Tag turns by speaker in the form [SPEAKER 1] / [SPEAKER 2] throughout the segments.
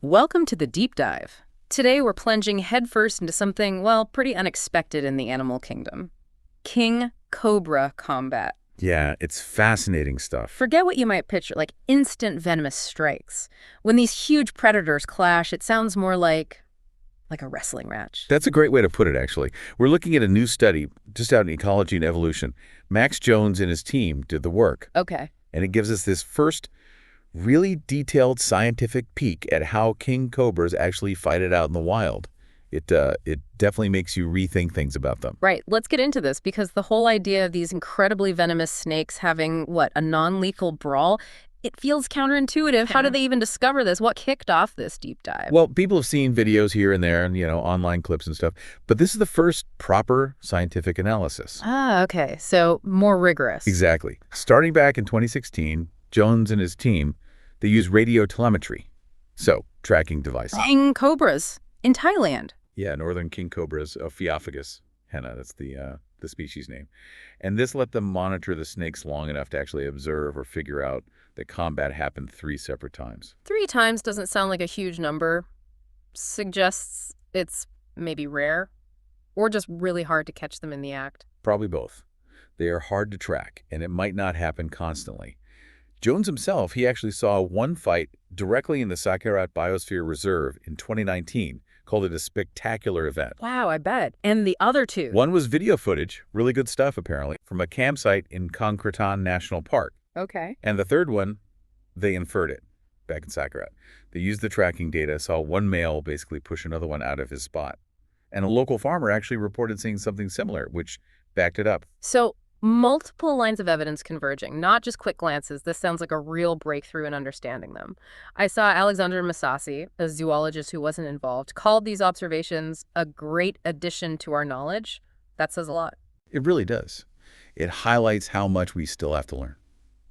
[SPEAKER 1] Welcome to the deep dive. Today we're plunging headfirst into something, well, pretty unexpected in the animal kingdom. King Cobra combat.
[SPEAKER 2] Yeah, it's fascinating stuff.
[SPEAKER 1] Forget what you might picture, like instant venomous strikes. When these huge predators clash, it sounds more like a wrestling match.
[SPEAKER 2] That's a great way to put it, actually. We're looking at a new study just out in Ecology and Evolution. Max Jones and his team did the work.
[SPEAKER 1] Okay.
[SPEAKER 2] And it gives us this first really detailed scientific peek at how king cobras actually fight it out in the wild. It definitely makes you rethink things about them.
[SPEAKER 1] Right, let's get into this because the whole idea of these incredibly venomous snakes having, a non-lethal brawl, it feels counterintuitive. How did they even discover this? What kicked off this deep dive?
[SPEAKER 2] Well, people have seen videos here and there and, online clips and stuff, but this is the first proper scientific analysis.
[SPEAKER 1] Ah, okay, so more rigorous.
[SPEAKER 2] Exactly. Starting back in 2016, Jones and his team, they use radio telemetry, so tracking devices.
[SPEAKER 1] King Cobras in Thailand.
[SPEAKER 2] Yeah, northern king cobras, Ophiophagus henna, that's the species name. And this let them monitor the snakes long enough to actually observe or figure out that combat happened 3 separate times.
[SPEAKER 1] 3 times doesn't sound like a huge number. Suggests it's maybe rare or just really hard to catch them in the act.
[SPEAKER 2] Probably both. They are hard to track, and it might not happen constantly. Jones himself, he actually saw one fight directly in the Sakerat Biosphere Reserve in 2019, called it a spectacular event.
[SPEAKER 1] Wow, I bet. And the other 2?
[SPEAKER 2] One was video footage, really good stuff apparently, from a campsite in Konkratan National Park.
[SPEAKER 1] Okay.
[SPEAKER 2] And the third one, they inferred it back in Sakerat. They used the tracking data, saw one male basically push another one out of his spot. And a local farmer actually reported seeing something similar, which backed it up.
[SPEAKER 1] So multiple lines of evidence converging, not just quick glances. This sounds like a real breakthrough in understanding them. I saw Alexander Masasi, a zoologist who wasn't involved, called these observations a great addition to our knowledge. That says a lot.
[SPEAKER 2] It really does. It highlights how much we still have to learn.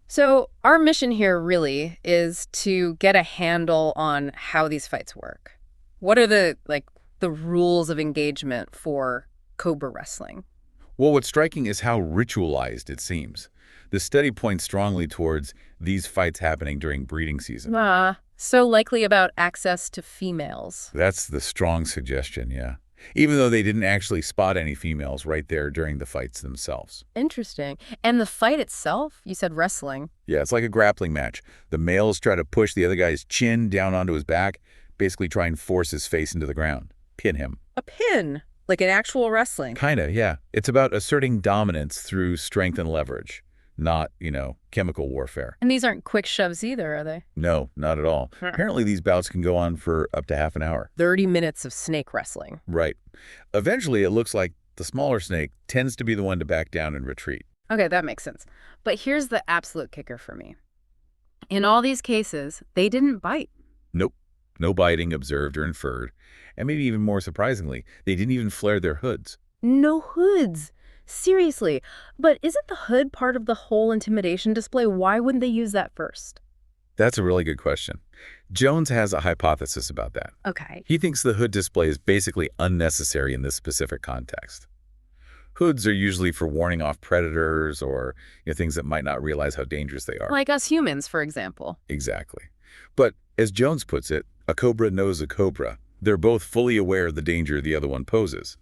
[SPEAKER 1] So our mission here really is to get a handle on how these fights work. What are the rules of engagement for cobra wrestling?
[SPEAKER 2] Well, what's striking is how ritualized it seems. The study points strongly towards these fights happening during breeding season.
[SPEAKER 1] So likely about access to females.
[SPEAKER 2] That's the strong suggestion, yeah. Even though they didn't actually spot any females right there during the fights themselves.
[SPEAKER 1] Interesting. And the fight itself, you said wrestling.
[SPEAKER 2] Yeah, it's like a grappling match. The males try to push the other guy's chin down onto his back, basically try and force his face into the ground, pin him.
[SPEAKER 1] A pin? Like an actual wrestling?
[SPEAKER 2] Kinda, yeah. It's about asserting dominance through strength and leverage, not, chemical warfare.
[SPEAKER 1] And these aren't quick shoves either, are they?
[SPEAKER 2] No, not at all. Apparently, these bouts can go on for up to half an hour.
[SPEAKER 1] 30 minutes of snake wrestling.
[SPEAKER 2] Right. Eventually, it looks like the smaller snake tends to be the one to back down and retreat.
[SPEAKER 1] Okay, that makes sense. But here's the absolute kicker for me. In all these cases, they didn't bite.
[SPEAKER 2] Nope. No biting observed or inferred. And maybe even more surprisingly, they didn't even flare their hoods.
[SPEAKER 1] No hoods. Seriously. But isn't the hood part of the whole intimidation display? Why wouldn't they use that first?
[SPEAKER 2] That's a really good question. Jones has a hypothesis about that.
[SPEAKER 1] Okay.
[SPEAKER 2] He thinks the hood display is basically unnecessary in this specific context. Hoods are usually for warning off predators or things that might not realize how dangerous they are.
[SPEAKER 1] Like us humans, for example.
[SPEAKER 2] Exactly. But as Jones puts it, a cobra knows a cobra. They're both fully aware of the danger the other one poses.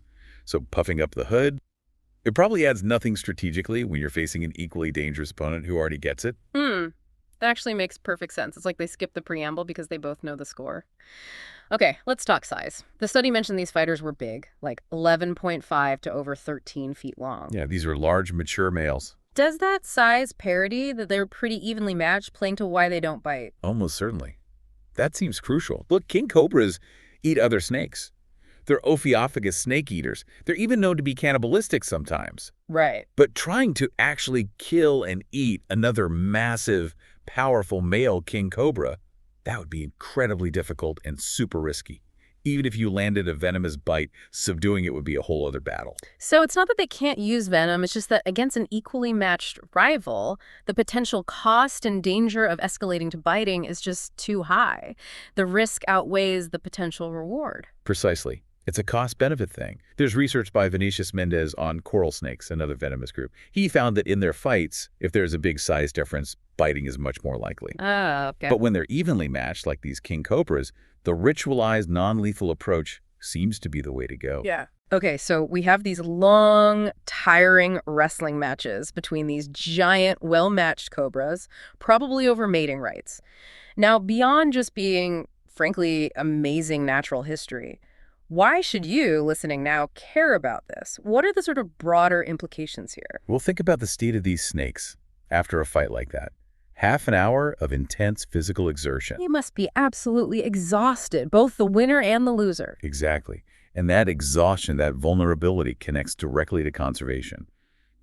[SPEAKER 2] So puffing up the hood, it probably adds nothing strategically when you're facing an equally dangerous opponent who already gets it.
[SPEAKER 1] That actually makes perfect sense. It's like they skip the preamble because they both know the score. Okay, let's talk size. The study mentioned these fighters were big, like 11.5 to over 13 feet long.
[SPEAKER 2] Yeah, these are large, mature males.
[SPEAKER 1] Does that size parody that they're pretty evenly matched playing to why they don't bite?
[SPEAKER 2] Almost certainly. That seems crucial. Look, king cobras eat other snakes. They're Ophiophagus snake eaters. They're even known to be cannibalistic sometimes.
[SPEAKER 1] Right.
[SPEAKER 2] But trying to actually kill and eat another massive, powerful male king cobra, that would be incredibly difficult and super risky. Even if you landed a venomous bite, subduing it would be a whole other battle.
[SPEAKER 1] So it's not that they can't use venom, it's just that against an equally matched rival, the potential cost and danger of escalating to biting is just too high. The risk outweighs the potential reward.
[SPEAKER 2] Precisely. It's a cost-benefit thing. There's research by Vinicius Mendez on coral snakes, another venomous group. He found that in their fights, if there's a big size difference, biting is much more likely.
[SPEAKER 1] Oh, okay.
[SPEAKER 2] But when they're evenly matched, like these King Cobras, the ritualized, non-lethal approach seems to be the way to go.
[SPEAKER 1] Yeah. Okay, so we have these long, tiring wrestling matches between these giant, well-matched cobras, probably over mating rights. Now, beyond just being, frankly, amazing natural history, why should you, listening now, care about this? What are the sort of broader implications here?
[SPEAKER 2] Well, think about the state of these snakes after a fight like that. Half an hour of intense physical exertion.
[SPEAKER 1] They must be absolutely exhausted, both the winner and the loser.
[SPEAKER 2] Exactly. And that exhaustion, that vulnerability connects directly to conservation.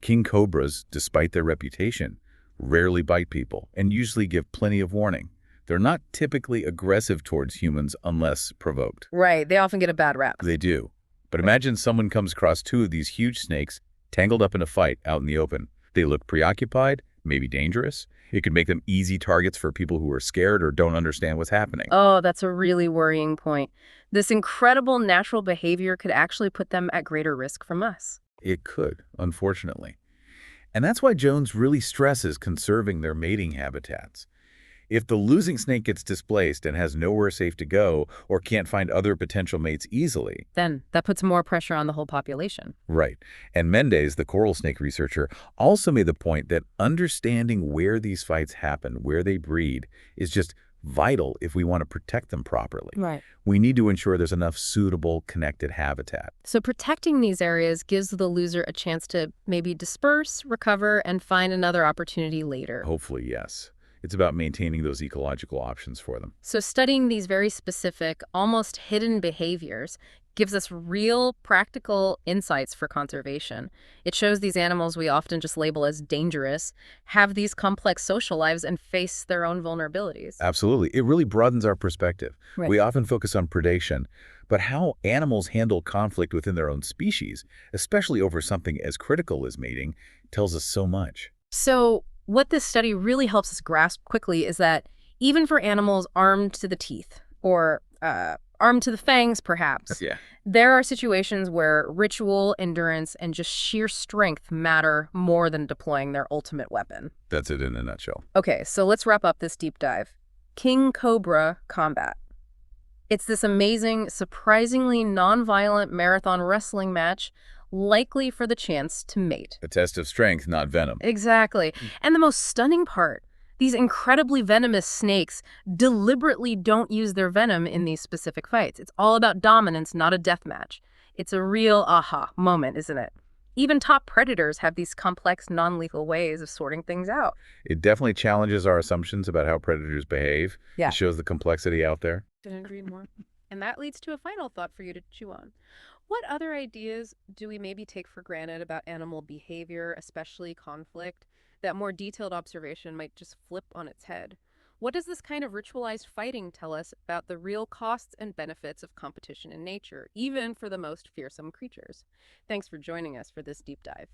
[SPEAKER 2] King Cobras, despite their reputation, rarely bite people and usually give plenty of warning. They're not typically aggressive towards humans unless provoked.
[SPEAKER 1] Right, they often get a bad rap.
[SPEAKER 2] They do. But imagine someone comes across two of these huge snakes tangled up in a fight out in the open. They look preoccupied, maybe dangerous. It could make them easy targets for people who are scared or don't understand what's happening.
[SPEAKER 1] Oh, that's a really worrying point. This incredible natural behavior could actually put them at greater risk from us.
[SPEAKER 2] It could, unfortunately. And that's why Jones really stresses conserving their mating habitats. If the losing snake gets displaced and has nowhere safe to go or can't find other potential mates easily.
[SPEAKER 1] Then that puts more pressure on the whole population.
[SPEAKER 2] Right. And Mendez, the coral snake researcher, also made the point that understanding where these fights happen, where they breed, is just vital if we want to protect them properly.
[SPEAKER 1] Right.
[SPEAKER 2] We need to ensure there's enough suitable, connected habitat.
[SPEAKER 1] So protecting these areas gives the loser a chance to maybe disperse, recover, and find another opportunity later.
[SPEAKER 2] Hopefully, yes. It's about maintaining those ecological options for them.
[SPEAKER 1] So studying these very specific, almost hidden behaviors gives us real, practical insights for conservation. It shows these animals we often just label as dangerous have these complex social lives and face their own vulnerabilities.
[SPEAKER 2] Absolutely. It really broadens our perspective.
[SPEAKER 1] Right.
[SPEAKER 2] We often focus on predation, but how animals handle conflict within their own species, especially over something as critical as mating, tells us so much.
[SPEAKER 1] So what this study really helps us grasp quickly is that even for animals armed to the teeth, or armed to the fangs perhaps,
[SPEAKER 2] Yeah.
[SPEAKER 1] there are situations where ritual, endurance, and just sheer strength matter more than deploying their ultimate weapon.
[SPEAKER 2] That's it in a nutshell.
[SPEAKER 1] Okay, so let's wrap up this deep dive. King Cobra combat. It's this amazing, surprisingly non-violent marathon wrestling match, likely for the chance to mate.
[SPEAKER 2] A test of strength, not venom.
[SPEAKER 1] Exactly. And the most stunning part, these incredibly venomous snakes deliberately don't use their venom in these specific fights. It's all about dominance, not a death match. It's a real aha moment, isn't it? Even top predators have these complex, non-lethal ways of sorting things out.
[SPEAKER 2] It definitely challenges our assumptions about how predators behave.
[SPEAKER 1] Yeah.
[SPEAKER 2] It shows the complexity out there.
[SPEAKER 1] Couldn't agree more. And that leads to a final thought for you to chew on. What other ideas do we maybe take for granted about animal behavior, especially conflict, that more detailed observation might just flip on its head? What does this kind of ritualized fighting tell us about the real costs and benefits of competition in nature, even for the most fearsome creatures? Thanks for joining us for this deep dive.